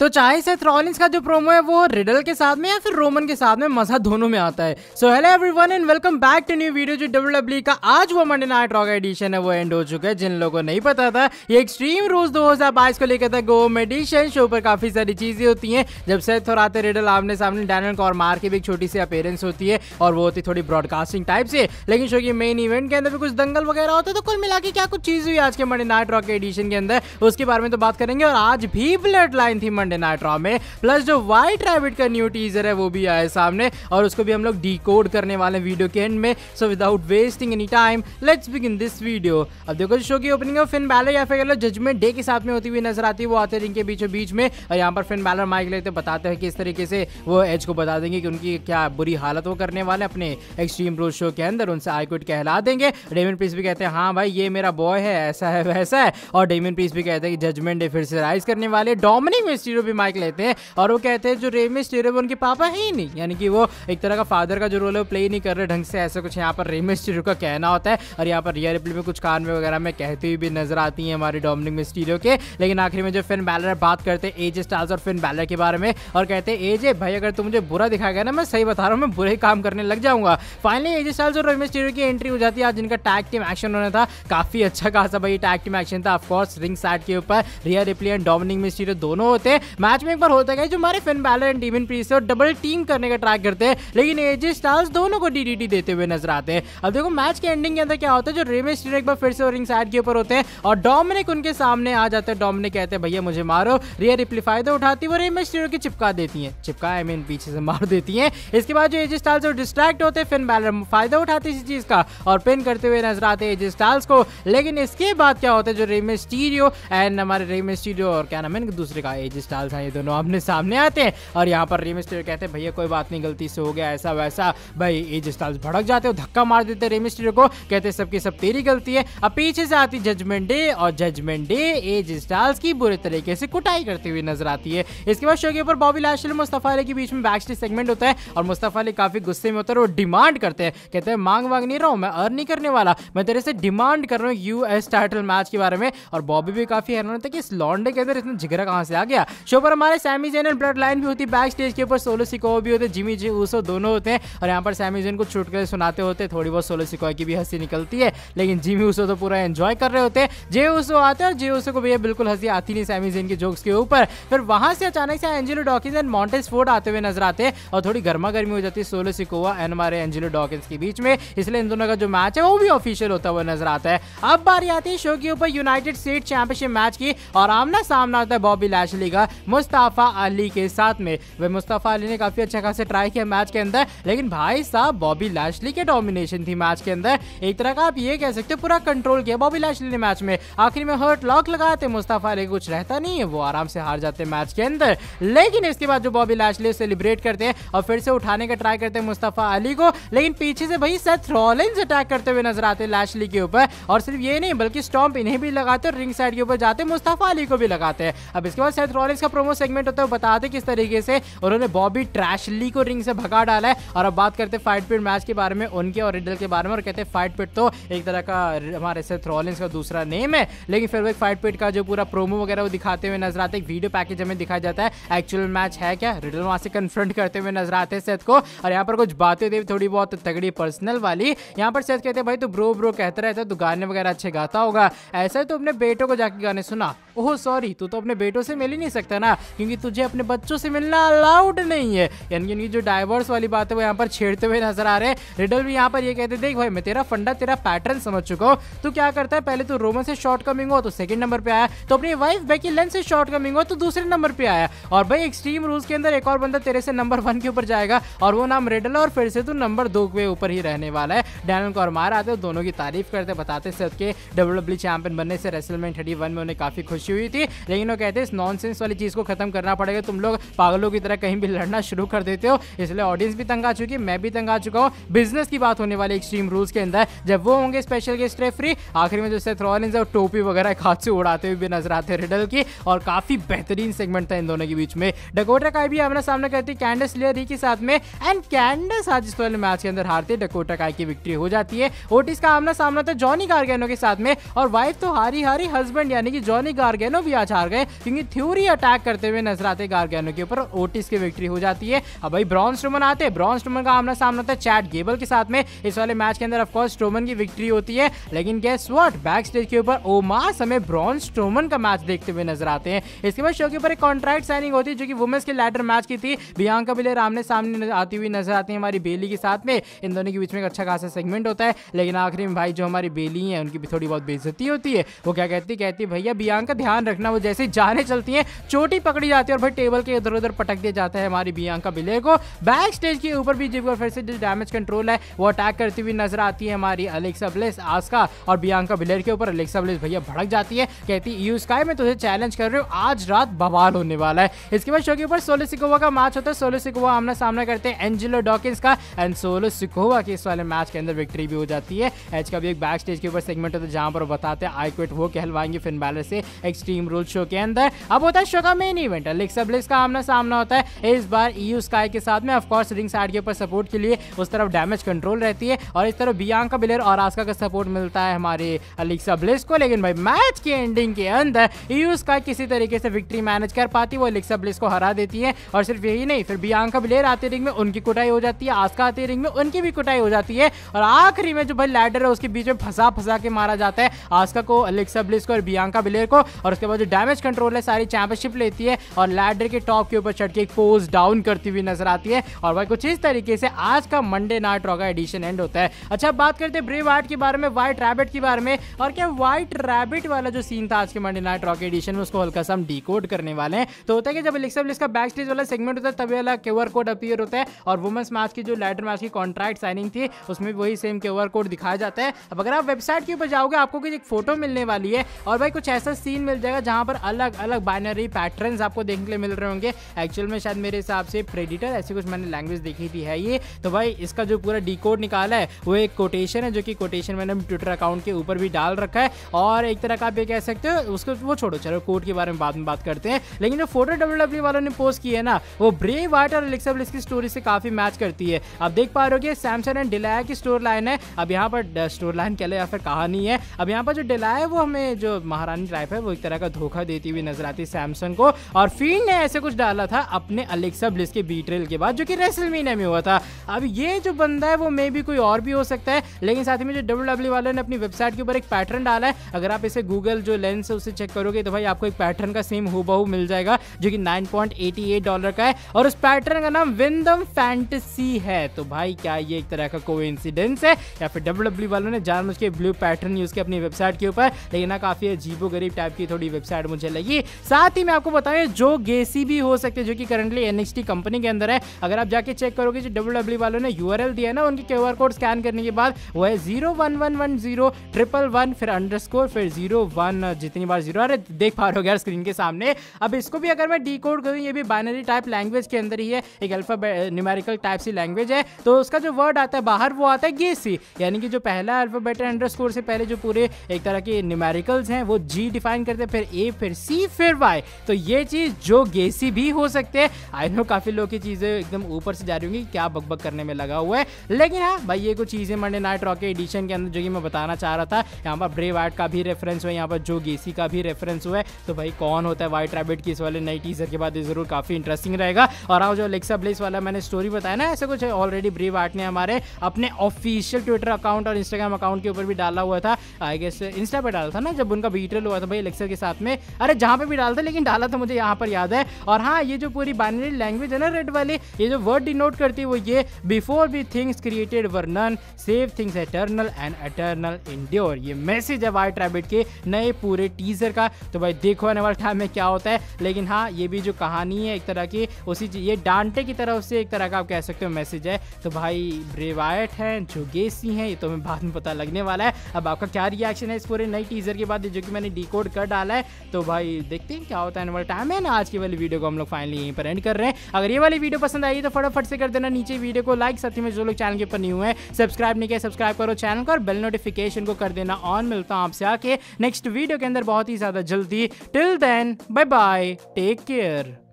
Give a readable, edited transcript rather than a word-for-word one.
तो चाहे Seth Rollins का जो प्रोमो है वो रिडल के साथ में या फिर रोमन के साथ में, मजा दोनों में आता है। So hello everyone and welcome back to new video. जो WWE का आज वो मंडे नाइट रॉ का एडिशन है वो एंड हो चुका है। जिन लोगों को नहीं पता था, ये एक्सट्रीम रूल्स 2022 को लेकर था गोम एडिशन। शो पर काफी सारी चीजें होती हैं। जब सेथ और आते रिडल आमने सामने, डैनियल कॉर्मार की भी एक छोटी सी अपीयरेंस होती है और वो होती थोड़ी ब्रॉडकास्टिंग टाइप से। लेकिन शो के मेन इवेंट के अंदर भी कुछ दंगल वगैरह होते हैं। तो कुल मिला के क्या कुछ चीज हुई आज के मंडे नाइट रॉ के एडिशन के अंदर, उसके बारे में तो बात करेंगे। और आज भी ब्लड लाइन थी मंडे नाइट रॉ में, प्लस जो व्हाइट रैबिट का न्यू टीजर है वो भी आया सामने और उसको भी हम लोग डिकोड करने वाले वीडियो के एंड में। So without wasting any time let's begin this video. अब देखो शो की ओपनिंग है फिन बैलर या फिर जजमेंट डे के साथ में होती हुई नजर आती है। वो आते रिंग के बीचों बीच में और यहाँ पर फिन बैलर माइक लेते बताते हैं कि इस तरीके से वो एज को बता देंगे कि उनकी क्या बुरी हालत वो करने वाले अपने एक्सट्रीम रूल्स शो के अंदर, उनसे आई क्विट कहला देंगे। डेमियन प्रीस्ट भी कहते हैं हाँ भाई ये मेरा बॉय है, ऐसा है वैसा है। और डेमियन प्रीस्ट भी कहते हैं कि जजमेंट डे फिर से राइज करने वाले। डोमिनिक मिस्टीरियो भी माइक लेते हैं और वो कहते हैं जो रे मिस्टीरियो वो उनके पापा है ही नहीं, यानी कि वो एक तरह का फादर का जो रोल है वो प्ले ही नहीं कर रहे ढंग से, ऐसा कुछ यहाँ पर रे मिस्टीरियो का कहना होता है। और यहाँ पर रिया रिप्ले में कुछ कान में वगैरह में कहती हुई भी नजर आती है हमारे डोमिनिक मिस्टीरियो के। लेकिन आखिर में जो फिन बैलर बात करते हैं एजे स्टाइल्स और फिन बैलर के बारे में और कहते हैं एजे भाई अगर तुम मुझे बुरा दिखाएगा ना, मैं सही बता रहा हूँ, मैं बुरे काम करने लग जाऊंगा। फाइनली एजे स्टाइल्स और रे मिस्टीरियो की एंट्री हो जाती है। आज जिनका टैग टीम एक्शन होना था, काफी अच्छा खासा भाई टैग टीम एक्शन था। ऑफ कोर्स रिंग साइड के ऊपर रिया रिप्ले एंड डोमिनिक मिस्टीरियो दोनों होते हैं। मैच में एक बार होता है जो हमारे Finn Balor and Damien priest और डबल टीम करने का ट्राई करते हैं, लेकिन एजे स्टाइल्स दोनों को डीडीटी देते हुए नजर आते हैं। अब देखो मैच के एंडिंग के अंदर क्या होता है, जो रे मिस्टीरियो एक बार फिर से रिंग साइड के ऊपर होते हैं और डोमिनिक उनके सामने आ जाते हैं। डोमिनिक कहते हैं भैया मुझे मारो। रिया रिप्ले फायदा उठाती है, वो रे मिस्टीरियो की चिपका देती है, चिपका आई मीन पीछे से मार देती है। इसके बाद जो एजे स्टाइल्स डिस्ट्रैक्ट होते हैं, फिन बैलर फायदा उठाते इस चीज का और पिन करते हुए नजर आते हैं एजे स्टाइल्स को। लेकिन इसके बाद क्या होता है, जो रे मिस्टीरियो एंड हमारे रे मिस्टीरियो और क्या नाम है दूसरे का एजे स्टाइल्स हैं, ये दोनों आमने सामने आते हैं। और यहाँ पर रे मिस्टीरियो कहते हैं भैया कोई बात नहीं, गलती से हो गया ऐसा वैसा। भाई एजे स्टाइल्स भड़क जाते हो, धक्का मार देते रे मिस्टीरियो को, कहते हैं सबकी सब तेरी गलती है। अब पीछे से आती जजमेंट डे और जजमेंट डे एजे स्टाइल्स की बुरे तरीके से कुटाई करती हुई नजर आती है। इसके बाद शो के ऊपर बॉबी लैशली और मुस्तफा अली के बीच में बैकस्टेज सेगमेंट होता है और मुस्तफा अली काफी गुस्से में होता है और वो डिमांड करते हैं, कहते हैं मांग नहीं रहा हूं, मैं अर्न नहीं करने वाला, मैं तेरे से डिमांड कर रहा हूं यूएस टाइटल मैच के बारे में। और बॉबी भी काफी हैरान होता है कि इस लॉन्डे के अंदर इतना जिगरा कहां से आ गया। शो पर हमारे Sami Zayn and bloodline भी होती है, बैक स्टेज के ऊपर सोलो सिकोआ भी होते हैं, जिमी जे ऊसो दोनों होते हैं। और यहाँ पर सैमी ज़ेन को चुटकुले सुनाते होते हैं, थोड़ी बहुत सोलो सिकोआ की भी हंसी निकलती है, लेकिन जिमी ऊसो तो पूरा एंजॉय कर रहे होते हैं। जे ऊसो आते हैं और जे ऊसो को भैया बिल्कुल हंसी आती नहीं सैमी ज़ेन के जोक्स के ऊपर। फिर वहां से अचानक से Angelo Dawkins and montage Ford आते हुए नजर आते हैं और थोड़ी गर्मा गर्मी हो जाती है सोलो सिकोआ एंड हमारे एंजेलो डॉकिंस के बीच में। इसलिए इन दोनों का जो मैच है वो भी ऑफिशियल होता हुआ नजर आता है। अब बारी आती है शो के ऊपर यूनाइटेड स्टेट चैंपियनशिप मैच की और आमना सामना आता है बॉबी लैशली का मुस्तफा अली के साथ में। वह मुस्तफा अली ने काफी अच्छा खासा ट्राई किया मैच के अंदर, लेकिन भाई साहब बॉबी लैशली के डोमिनेशन थी मैच के अंदर। एक तरह का आप ये कह सकते हो पूरा कंट्रोल किया बॉबी लैशली ने मैच में। आखिर में हर्ट लॉक लगाते, मुस्तफा अली कुछ रहता नहीं है, वो आराम से हार जाते मैच के अंदर। लेकिन इसके बाद जो बॉबी लैशली सेलिब्रेट करते हैं और फिर से उठाने का ट्राई करते हैं मुस्तफा अली को, लेकिन पीछे से भाई सेथ रॉलिंस अटैक करते हुए नजर आते हैं लैशली के ऊपर। और सिर्फ ये नहीं बल्कि स्टॉम्प इन्हें भी लगाते और रिंग साइड के ऊपर जाते मुस्तफा अली को भी लगाते हैं। अब इसके बाद सेथ रॉलिंस का प्रोमो सेगमेंट होता है, बताते किस तरीके से उन्होंने बॉबी ट्रैशली को रिंग से भगा डाला है। और अब बात करते हैं फाइट पिट मैच के बारे में, उनके और रिडल के बारे में। और कहते हैं फाइट पिट तो एक तरह का हमारे सेथ रॉलिंस का दूसरा नेम है, लेकिन फिर वो फाइट पिट का जो पूरा प्रोमो वगैरह वो दिखाते हुए नजर आते हैं। वीडियो पैकेज हमें दिखाया जाता है, एक्चुअल मैच है क्या, रिडल वहां से कन्फ्रंट करते हुए नजर आते हैं सेथ को। और यहाँ पर कुछ बातें होती थोड़ी बहुत तगड़ी पर्सनल वाली। यहाँ पर सेथ कहते हैं भाई तू ब्रो कहता रहता है, तू गाने वगैरह अच्छे गाता होगा, ऐसा है तो अपने बेटों को जाके गाने सुना। ओह सॉरी, तू तो अपने बेटों से मिल ही नहीं सकता ना, क्योंकि तुझे अपने बच्चों से मिलना अलाउड नहीं है। यानी उनकी जो डाइवर्स वाली बात है वो यहाँ पर छेड़ते हुए नजर आ रहे हैं। रिडल भी यहाँ पर ये कहते देख भाई मैं तेरा फंडा तेरा पैटर्न समझ चुका हूँ, तू क्या करता है, पहले तू रोमन से शॉर्ट कमिंग हो तो सेकंड नंबर पे आया, तो अपनी वाइफ बेकी लिंच से शॉर्ट कमिंग हो तो दूसरे नंबर पे आया। और भाई एक्सट्रीम रूल्स के अंदर एक और बंदा तेरे से नंबर 1 के ऊपर जाएगा और वो नाम रिडल, और फिर से तू नंबर 2 के ऊपर ही रहने वाला है। डैनियल कॉर्मार आते हैं, दोनों की तारीफ करते बताते सेथ के WWE चैंपियन बनने से रेसलमैनिया 31 में उन्हें काफी खुशी हुई थी। लेकिन वो कहते हैं इस नॉनसेंस वाली चीज को खत्म करना पड़ेगा, तुम लोग पागलों की तरह कहीं भी लड़ना शुरू कर देते हो, इसलिए ऑडियंस भी तंग आ चुकी है, मैं भी तंग आ चुका हूँ। बिजनेस की बात होने वाली एक्सट्रीम रूल्स के अंदर, जब वो होंगे स्पेशल गेस्ट रेफरी। आखिर में जो सेथ रॉलिंस और टोपी वगैरह एक हाथ से उड़ाते हुए भी नजर आते हैं रिडल की, और काफी बेहतरीन सेगमेंट था इन दोनों के बीच में। डकोटा काई भी आमना सामना करती कैंडिस लेयर के साथ में एंड कैंडिस आज इस वाले मैच के अंदर हारती है, डकोटा काई की विक्ट्री हो जाती है। ओटिस का आमना सामना था जॉनी गार्गेनो के साथ में, और वाइफ तो हारी हस्बैंड यानी कि जॉनी गार्गेनो भी आज हार गए क्योंकि थ्योरी अटैक अटैक करते हुए नजर आते हैं गार्गानो के ऊपर, ओटिस की विक्ट्री हो जाती है। अब भाई ब्रॉन स्ट्रोमन आते हैं, ब्रॉन स्ट्रोमन का आमना सामना होता है चैट गेबल के साथ में। इस वाले मैच के अंदर ऑफ कोर्स स्ट्रोमन की विक्ट्री होती है, लेकिन गेस व्हाट, बैक स्टेज के ऊपर ओमास हमें ब्रॉन स्ट्रोमन का मैच देखते हुए नजर आते हैं। इसके बाद शो के ऊपर एक कॉन्ट्रैक्ट साइनिंग होती है जो कि वुमेन्स के लैडर मैच की थी। बियांका बिलेर आमने सामने आती हुई नजर आती है हमारी बेली के साथ में। इन दोनों के बीच में एक अच्छा खासा सेगमेंट होता है, लेकिन आखिरी में भाई जो हमारी बेली है उनकी भी थोड़ी बहुत बेइज्जती होती है। वो क्या कहती भैया बियांका ध्यान रखना, वो जैसे जाने चलती है चोटी पकड़ी जाती है और भाई टेबल के इधर उधर पटक दिया जाता है हमारी बियांका बिलेर को। बैक स्टेज के ऊपर भी जब फिर से जो डैमेज कंट्रोल है वो अटैक करती हुई नजर आती है हमारी अलेक्सा ब्लिस, आस्का और बियांका बिलेर के ऊपर। अलेक्सा ब्लिस भैया भड़क जाती है, कहती ईयू स्काई मैं तुझे चैलेंज कर रही हूँ, आज रात बवाल होने वाला है। इसके बाद शो के ऊपर सोलो सिकोवा का मैच होता है। सोलो सिकोवा आमना सामना करते हैं एंजेलो डॉकिंस का, एंड सोलो सिकोवा के इस वाले मैच के अंदर विक्ट्री भी हो जाती है। एज का भी एक बैक स्टेज के ऊपर सेगमेंट होता है जहां पर बताते हैं आई क्विट वो कहलवाएंगे फिन बैलर से एक्सट्रीम रूल शो के अंदर। अब होता है शो का मेन इवेंट, अलेक्सा ब्लिस का आमना सामना होता है इस बार ईयू स्काई के साथ में। ऑफ कोर्स रिंग साइड के ऊपर सपोर्ट के लिए उस तरफ डैमेज कंट्रोल रहती है और इस तरफ बियांका बिलेर और आस्का का सपोर्ट मिलता है हमारे अलेक्सा ब्लिस को। लेकिन भाई मैच के एंडिंग के अंदर ईयू स्काई किसी तरीके से विक्ट्री मैनेज कर पाती है, वो अलेक्सा ब्लिस को हरा देती है। और सिर्फ यही नहीं, फिर बियांका बिलेर आते रिंग में उनकी कुटाई हो जाती है, आस्का आते रिंग में उनकी भी कुटाई हो जाती है और आखिरी में जो भाई लैडर है उसके बीच में फंसा के मारा जाता है आस्का को, अलेक्सा ब्लिस को और बियांका बिलेर को। और उसके बाद जो डैमेज कंट्रोल है सारी चैंपियनशिप लेती है और लैडर के टॉप के ऊपर चढ़ के एक पोज डाउन करती हुई नजर आती है। और भाई कुछ इस तरीके से आज का मंडे नाइट रॉ का एडिशन एंड होता है। अच्छा बात करते हैं ब्रे वाइट के बारे में, व्हाइट रैबिट के बारे में। और क्या व्हाइट रैबिट वाला जो सीन था आज के मंडे नाइट रॉ के एडिशन में उसको हल्का सा हम डिकोड करने वाले हैं। तो होता है कि जब अलेक्सा ब्लिस का बैक स्टेज वाला सेगमेंट होता है तभी वाला क्यूआर कोड अपीयर होता है और वुमेन्स मैच की जो लैडर मैच की कॉन्ट्रैक्ट साइनिंग थी उसमें वही सेम क्यूआर कोड दिखाया जाता है। अब अगर आप वेबसाइट के ऊपर जाओगे आपको कुछ एक फोटो मिलने वाली है और भाई कुछ ऐसा सीन मिल जाएगा जहां पर अलग अलग बाइनरी पैटर्न्स आपको देखने के लिए मिल रहे होंगे। एक्चुअल में शायद मेरे हिसाब से प्रेडिटर ऐसी कुछ मैंने लैंग्वेज देखी थी है ये। तो भाई इसका जो पूरा डिकोड निकाला है वो एक कोटेशन है जो कि कोटेशन मैंने ट्विटर अकाउंट के ऊपर भी डाल रखा है और एक तरह का आप ये कह सकते हो उसको, वो छोड़ो चलो कोड के बारे में बाद में बात करते हैं। लेकिन जो फोटो WWE वालों ने पोस्ट की है ना वो ब्रे वाइट और अलेक्सा ब्लिस की स्टोरी से काफी मैच करती है। आप देख पा रहे हो सैमसन एंड डिलाया की स्टोर लाइन है। अब यहाँ पर स्टोर लाइन कह लो या फिर कहानी है। अब यहाँ पर जो डिलाया है वो हमें जो महारानी टाइप है वो एक तरह का धोखा देती हुई नजर आती है सैमसन को, और फील्ड ने ऐसे कुछ डाला था अपने अलेक्सा ब्लिस के बीट्रेल के बाद जो कि रेसलमेनिया में हुआ था। अब ये जो बंदा है वो मे भी कोई और भी हो सकता है, लेकिन साथ ही में जो WWE वालों ने अपनी वेबसाइट के ऊपर एक पैटर्न डाला है, अगर आप इसे गूगल जो लेंस है उसे चेक करोगे तो भाई आपको एक पैटर्न का सेम हूबहू मिल जाएगा जो कि $9.88 का है और उस पैटर्न का नाम विंडम फैंटेसी है। तो भाई क्या ये एक तरह का कोइंसिडेंस है या फिर WWE वालों ने जानबूझ के ब्लू पैटर्न यूज किया अपनी वेबसाइट के ऊपर? लेकिन ना काफी अजीबोगरीब टाइप की थोड़ी वेबसाइट मुझे लगी। साथ ही मैं आपको बताएं जो गेसी भी हो सकते हैं जो कि करंटली NXT कंपनी के अंदर है। अगर आप जाके चेक करोगे जो WWE वालों ने URL दिया है ना उनके क्यूआर कोड स्कैन करने के बाद वो है 0111011 फिर अंडरस्कोर फिर 01 जितनी बार 0 अरे देख पा रहे हो यार स्क्रीन के सामने। अब इसको भी अगर मैं डिकोड करूं ये भी बाइनरी टाइप लैंग्वेज के अंदर ही है, एक अल्फाबेट न्यूमेरिकल टाइप सी लैंग्वेज है। तो उसका जो वर्ड आता है बाहर वो आता है गेसी, यानी कि जो पहला अल्फाबेट है अंडरस्कोर से पहले जो पूरे एक तरह के न्यूमेरिकल्स हैं वो G डिफाइन करते हैं, फिर A फिर C फिर Y। तो ये चीज जो गेसी भी हो सकते हैं। आई नो काफी लोग की चीजें एकदम ऊपर से जा रही होंगी क्या बकबक करने में लगा हुआ है, लेकिन हाँ भाई ये कुछ चीजें मंडे नाइट रॉ के एडिशन के अंदर जो कि मैं बताना चाह रहा था। यहाँ पर ब्रे वाइट का भी रेफरेंस हुआ है, यहाँ पर जो गेसी का भी रेफरेंस हुआ है। तो भाई कौन होता है व्हाइट रैबिट की इस वाले नई टीजर के बाद ये जरूर काफी इंटरेस्टिंग रहेगा। और हाँ जो अलेक्सा ब्लिस वाला मैंने स्टोरी बताया ना ऐसे कुछ ऑलरेडी ब्रे वाइट ने हमारे अपने ऑफिशियल ट्विटर अकाउंट और इंस्टाग्राम अकाउंट के ऊपर भी डाला हुआ था। आई गेस इंस्टा पे डाला था ना जब उनका बीट्रेल हुआ था भाई अलेक्सा के साथ में, अरे जहाँ पे भी डालता लेकिन डाला तो मुझे यहाँ पर याद है। और हाँ ये जो पूरी बाइनरी लैंग्वेज है ना रेड वाली, ये जो वर्ड डिनोट करती है वो ये before be things created were none save things eternal and eternal endure. ये मैसेज है व्हाइट रैबिट के नए पूरे टीजर का। तो भाई देखो आने वाले टाइम में क्या होता है। लेकिन हाँ ये भी जो कहानी है एक तरह की उसी ये डांटे की तरफ से एक तरह का आप कह सकते हो मैसेज है। तो भाई ब्रे वाइट है जो गेसी है ये तो हमें बाद में पता लगने वाला है। अब आपका क्या रिएक्शन है इस पूरे नई टीजर के बाद जो कि मैंने डिकोड कर डाला है? तो भाई देखते हैं क्या होता है आने वाला टाइम है ना। आज की वाली वीडियो को हम लोग फाइनली यहीं पर एंड कर रहे हैं। अगर ये वाली वीडियो पसंद आई तो फटाफट से कर देना नीचे वीडियो को लाइक, साथ ही में जो लोग चैनल के ऊपर न्यू है सब्सक्राइब नहीं किया सब्सक्राइब करो चैनल को और बेल नोटिफिकेशन को कर देना ऑन। मिलता हूं आपसे आके नेक्स्ट वीडियो के अंदर बहुत ही ज्यादा जल्दी। Till then bye bye, take care.